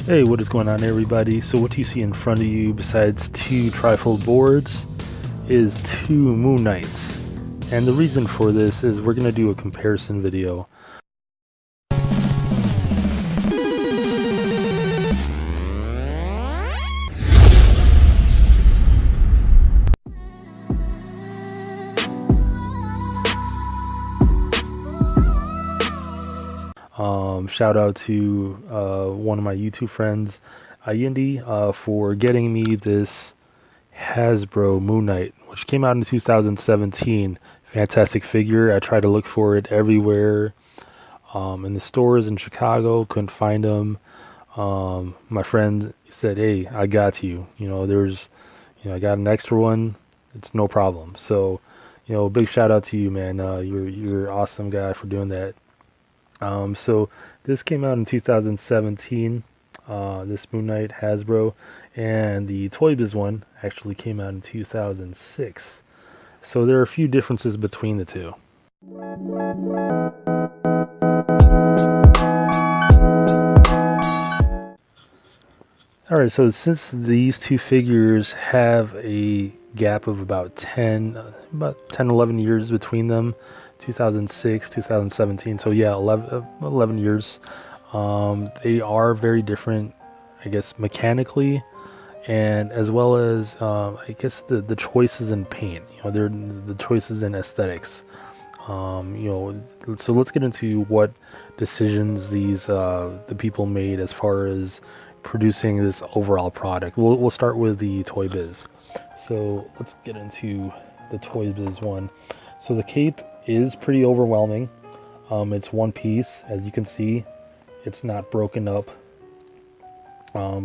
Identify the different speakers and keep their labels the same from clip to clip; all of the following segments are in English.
Speaker 1: Hey, what is going on, everybody? So what you see in front of you, besides two trifold boards, is two Moon Knights. And the reason for this is we're going to do a comparison video. Shout out to one of my YouTube friends, Ayindi, for getting me this Hasbro Moon Knight, which came out in 2017. Fantastic figure. I tried to look for it everywhere in the stores in Chicago. Couldn't find them. My friend said, "Hey, I got you. I got an extra one. It's no problem." So, big shout out to you, man. You're an awesome guy for doing that. So this came out in 2017, this Moon Knight Hasbro, and the Toybiz one actually came out in 2006. So there are a few differences between the two. Alright, so since these two figures have a gap of about 10, 11 years between them, 2006, 2017, so yeah, 11 years. They are very different, I guess, mechanically, and as well as, I guess, the choices in paint. They're the choices in aesthetics. So let's get into what decisions the people made as far as producing this overall product. We'll start with the Toybiz. So let's get into the Toybiz one. So the cape is pretty overwhelming. It's one piece, as you can see. It's not broken up.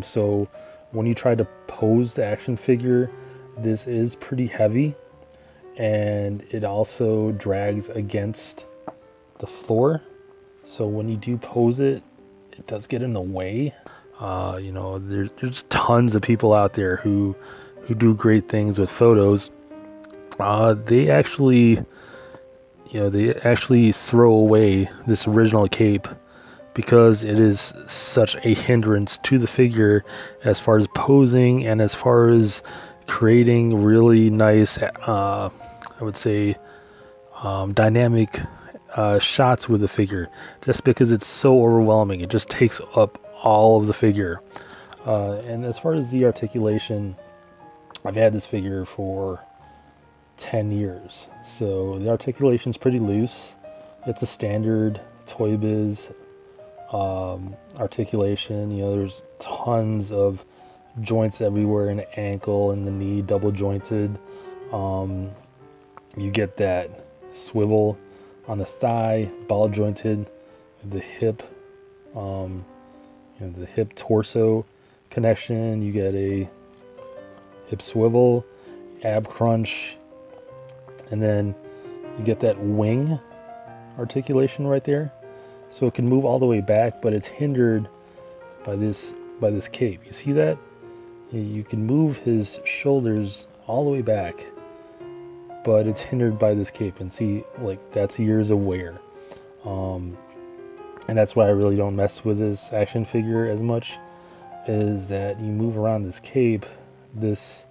Speaker 1: So when you try to pose the action figure, this is pretty heavy, and it also drags against the floor. So when you do pose it, it does get in the way. There's tons of people out there who do great things with photos. They actually throw away this original cape because it is such a hindrance to the figure as far as posing and as far as creating really nice, I would say, dynamic shots with the figure. Just because it's so overwhelming, it just takes up all of the figure. And as far as the articulation, I've had this figure for 10 years, so the articulation is pretty loose. It's a standard Toybiz articulation. There's tons of joints everywhere in the ankle and the knee, double jointed. You get that swivel on the thigh, ball jointed, the hip, the hip torso connection. You get a hip swivel, ab crunch, and then you get that wing articulation right there. So it can move all the way back, but it's hindered by this cape. You see that? You can move his shoulders all the way back, but it's hindered by this cape. And see, like, that's years of wear. And that's why I really don't mess with this action figure as much, is that you move around this cape, this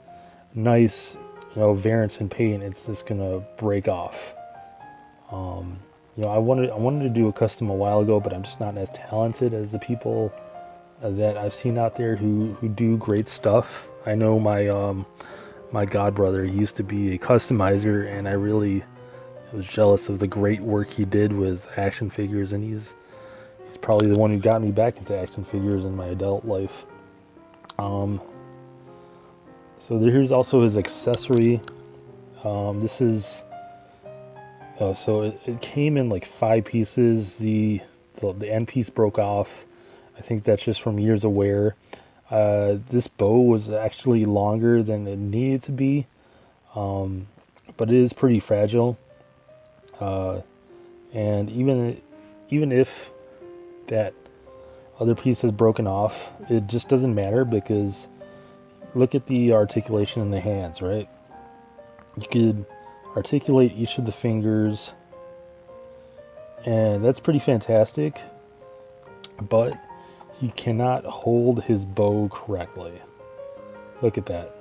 Speaker 1: nice, variance in paint, it's just gonna break off. I wanted to do a custom a while ago, but I'm just not as talented as the people that I've seen out there who do great stuff. I know my god brother, he used to be a customizer, and I really was jealous of the great work he did with action figures, and he's probably the one who got me back into action figures in my adult life. So here's also his accessory. This is so it came in like 5 pieces. The end piece broke off. I think that's just from years of wear. This bow was actually longer than it needed to be, but it is pretty fragile. And even if that other piece is broken off, it just doesn't matter, because look at the articulation in the hands, right? You could articulate each of the fingers, and that's pretty fantastic. But he cannot hold his bow correctly. Look at that.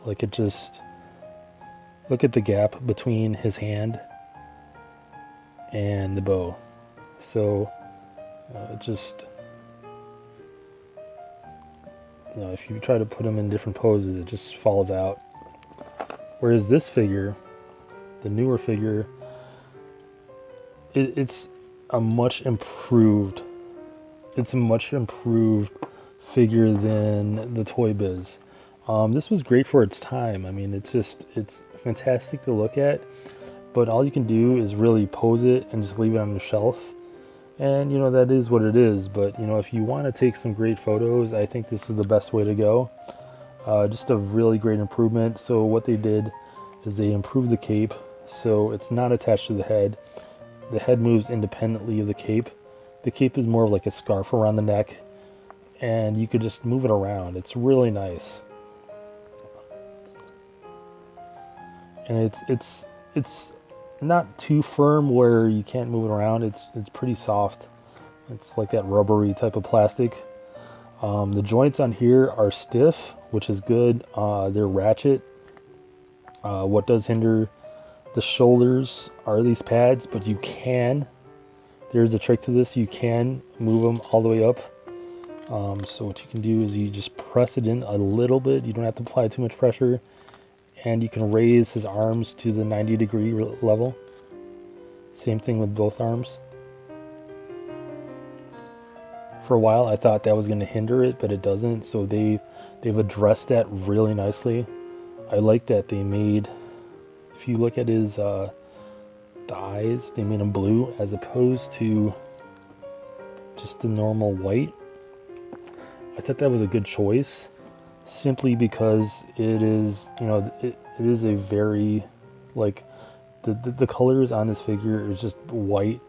Speaker 1: Like, it just, look at the gap between his hand and the bow. So it just, if you try to put him in different poses, it just falls out. Whereas this figure, the newer figure, it's a much improved figure than the Toybiz. This was great for its time. I mean, it's fantastic to look at, but all you can do is really pose it and just leave it on the shelf. And, that is what it is. But, if you want to take some great photos, I think this is the best way to go. Just a really great improvement. So what they did is they improved the cape, so it's not attached to the head. The head moves independently of the cape. The cape is more of like a scarf around the neck, and you could just move it around. It's really nice. And it's not too firm where you can't move it around. It's pretty soft. It's like that rubbery type of plastic. The joints on here are stiff, which is good. They're ratchet. What does hinder the shoulders are these pads, but you can. There's a trick to this. You can move them all the way up. So what you can do is you just press it in a little bit. You don't have to apply too much pressure. And you can raise his arms to the 90-degree level. Same thing with both arms. For a while I thought that was going to hinder it, but it doesn't. So they've addressed that really nicely. I like that they made, if you look at his the eyes, they made them blue as opposed to just the normal white. I thought that was a good choice, simply because it is, it is a very, like, the colors on this figure is just white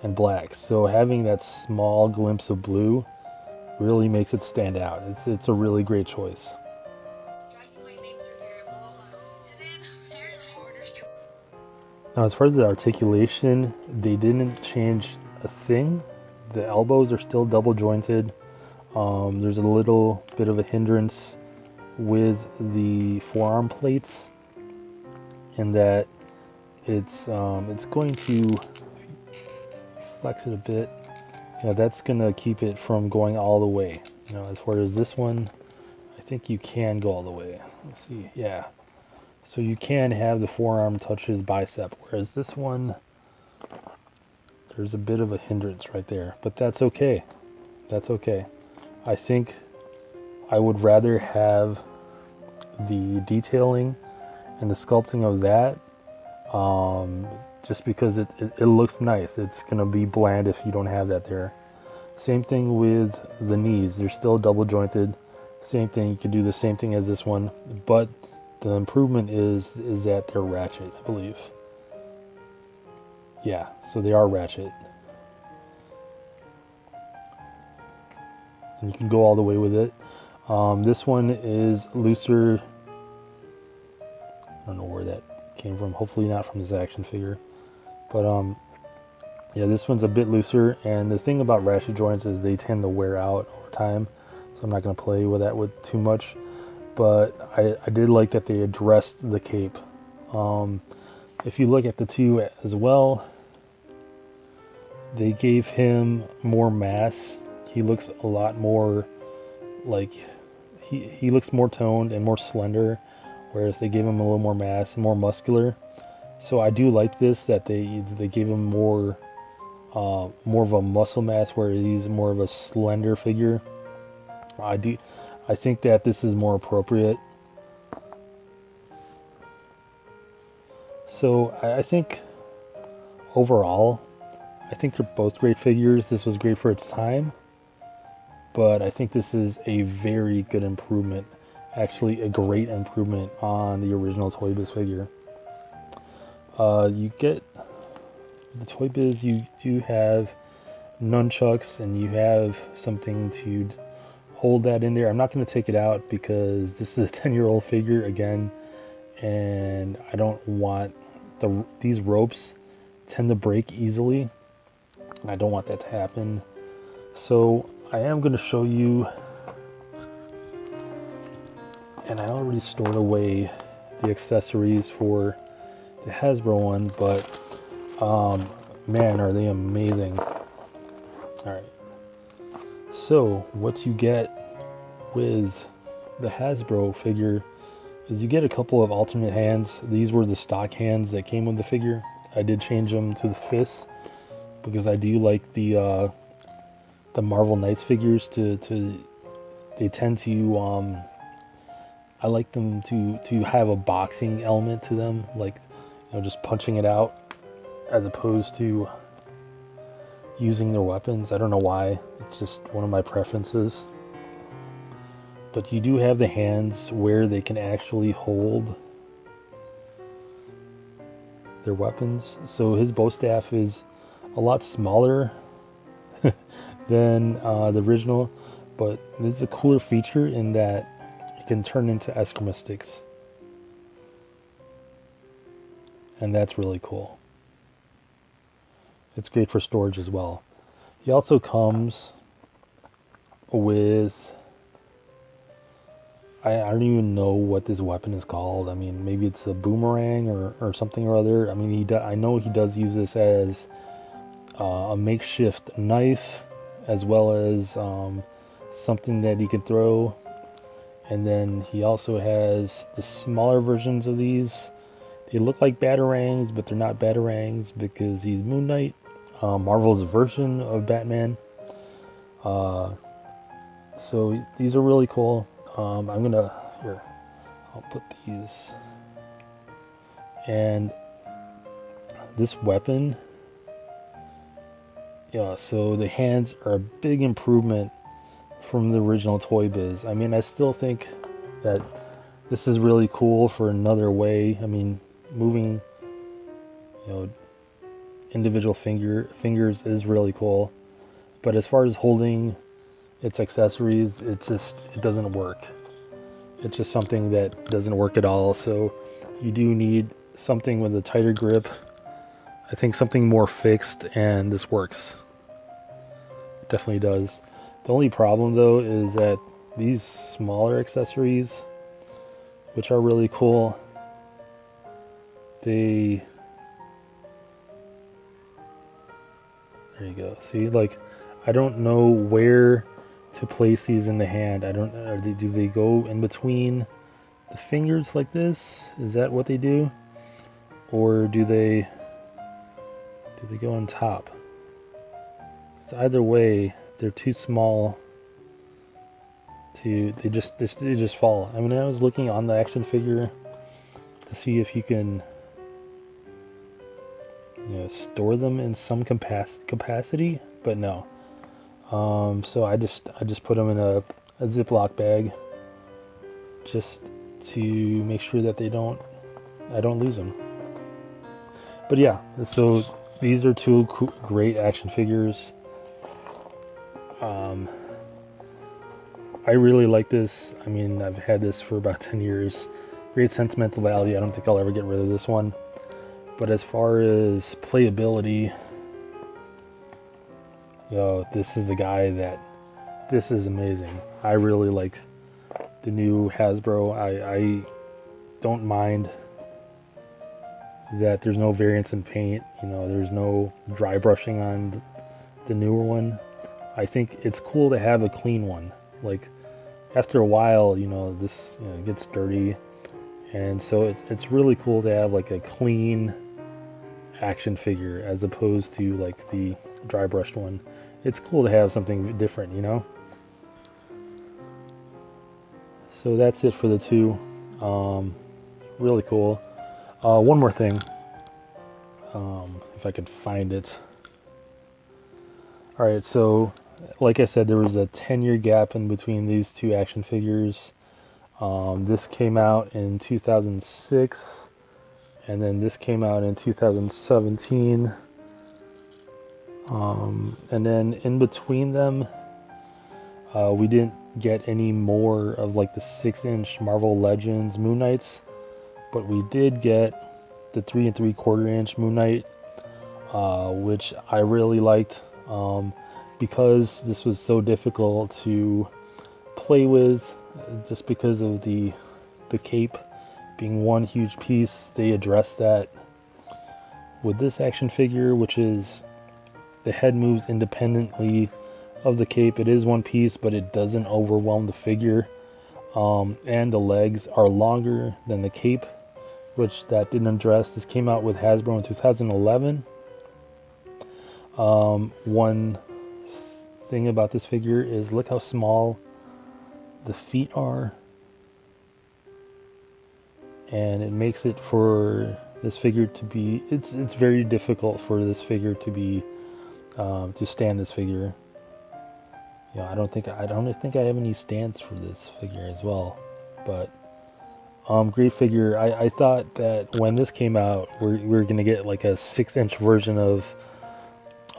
Speaker 1: and black. So having that small glimpse of blue really makes it stand out. It's a really great choice. Now, as far as the articulation, they didn't change a thing. The elbows are still double jointed. There's a little bit of a hindrance with the forearm plates, in that it's going to flex it a bit. That's gonna keep it from going all the way. As far as this one, I think you can go all the way. Let's see, yeah. So you can have the forearm touch his bicep, whereas this one, there's a bit of a hindrance right there, but that's okay. That's okay. I think I would rather have the detailing and the sculpting of that, just because it looks nice. It's going to be bland if you don't have that there. Same thing with the knees. They're still double jointed. Same thing. You could do the same thing as this one, but the improvement is that they're ratchet, I believe. Yeah, so they are ratchet. And you can go all the way with it. This one is looser. I don't know where that came from. Hopefully not from this action figure. But yeah, this one's a bit looser. And the thing about ratchet joints is they tend to wear out over time. So I'm not going to play with that with too much. But I did like that they addressed the cape. If you look at the two as well, they gave him more mass. He looks a lot more like, he looks more toned and more slender, whereas they gave him a little more mass and more muscular. So I do like this, that they gave him more of a muscle mass, where he's more of a slender figure. I think that this is more appropriate. So I think overall, I think they're both great figures. This was great for its time, but I think this is a very good improvement. Actually, a great improvement on the original Toybiz figure. You get the Toybiz, you do have nunchucks, and you have something to hold that in there. I'm not going to take it out because this is a 10-year-old figure again, and I don't want these ropes tend to break easily, and I don't want that to happen. So I am going to show you, and I already stored away the accessories for the Hasbro one, but man, are they amazing. Alright, so what you get with the Hasbro figure is you get a couple of alternate hands. These were the stock hands that came with the figure. I did change them to the fists because I do like the Marvel Knights figures to they tend to I like them to have a boxing element to them, like, you know, just punching it out as opposed to using their weapons. I don't know why, it's just one of my preferences. But you do have the hands where they can actually hold their weapons. So his bow staff is a lot smaller than the original, but it's a cooler feature in that it can turn into Eskrima sticks. And that's really cool. It's great for storage as well. He also comes with, I don't even know what this weapon is called. I mean, maybe it's a boomerang or something or other. I mean, I know he does use this as a makeshift knife, as well as something that he can throw. And then he also has the smaller versions of these. They look like batarangs, but they're not batarangs because he's Moon Knight, Marvel's version of Batman. So these are really cool. I'm gonna, here, I'll put these, and this weapon, yeah, so the hands are a big improvement from the original Toybiz. I mean, I still think that this is really cool for another way. I mean, moving, you know, individual fingers is really cool, but as far as holding its accessories, it doesn't work. It's just something that doesn't work at all. So you do need something with a tighter grip. I think something more fixed, and this works. It definitely does. The only problem though is that these smaller accessories, which are really cool, there you go. See, like, I don't know where to place these in the hand. Do they go in between the fingers like this? Is that what they do? Or do they go on top? So either way, they're too small they just fall. I mean, I was looking on the action figure to see if you can, you know, store them in some capacity, but no. So I just put them in a Ziploc bag just to make sure that I don't lose them. But yeah, so these are two great action figures. I really like this. I mean, I've had this for about 10 years. Great sentimental value. I don't think I'll ever get rid of this one. But as far as playability, yo, this is the guy this is amazing. I really like the new Hasbro. I don't mind that there's no variance in paint. You know, there's no dry brushing on the newer one. I think it's cool to have a clean one. Like, after a while, you know, this, you know, gets dirty, and so it's really cool to have like a clean action figure as opposed to like the dry brushed one. It's cool to have something different, you know. So that's it for the two. Really cool. One more thing, if I could find it. All right, so like I said, there was a 10-year gap in between these two action figures. This came out in 2006, and then this came out in 2017. And then in between them, we didn't get any more of like the 6-inch Marvel Legends Moon Knights, but we did get the 3 3/4 inch Moon Knight, which I really liked. because this was so difficult to play with, just because of the cape being one huge piece, they addressed that with this action figure, which is the head moves independently of the cape. It is one piece, but it doesn't overwhelm the figure. And the legs are longer than the cape, which that didn't address. This came out with Hasbro in 2011. One thing about this figure is look how small the feet are, and it makes it for this figure to be, it's very difficult for this figure to be to stand this figure. You know, I don't think I have any stands for this figure as well. But great figure. I thought that when this came out, we were gonna get like a 6-inch version of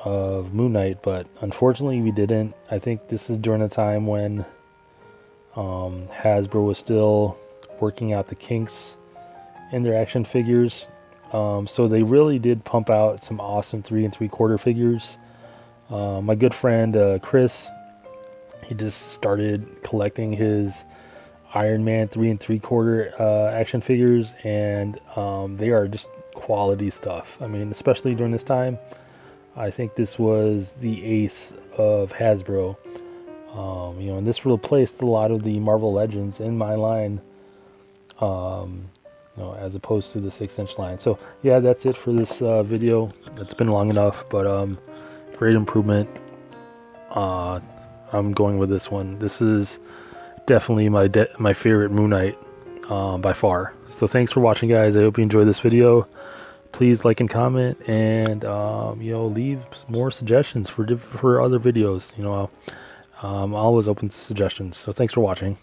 Speaker 1: Moon Knight, but unfortunately we didn't. I think this is during the time when Hasbro was still working out the kinks in their action figures. So they really did pump out some awesome 3 3/4 figures. My good friend Chris, he just started collecting his Iron Man 3 3/4 action figures, and they are just quality stuff. I mean, especially during this time, I think this was the ace of Hasbro. You know, and this replaced a lot of the Marvel Legends in my line, you know, as opposed to the 6-inch line. So yeah, that's it for this video. It's been long enough, but great improvement. I'm going with this one. This is definitely my favorite Moon Knight by far. So thanks for watching, guys. I hope you enjoyed this video. Please like and comment, and you know, leave more suggestions for other videos. You know, I'm always open to suggestions. So thanks for watching.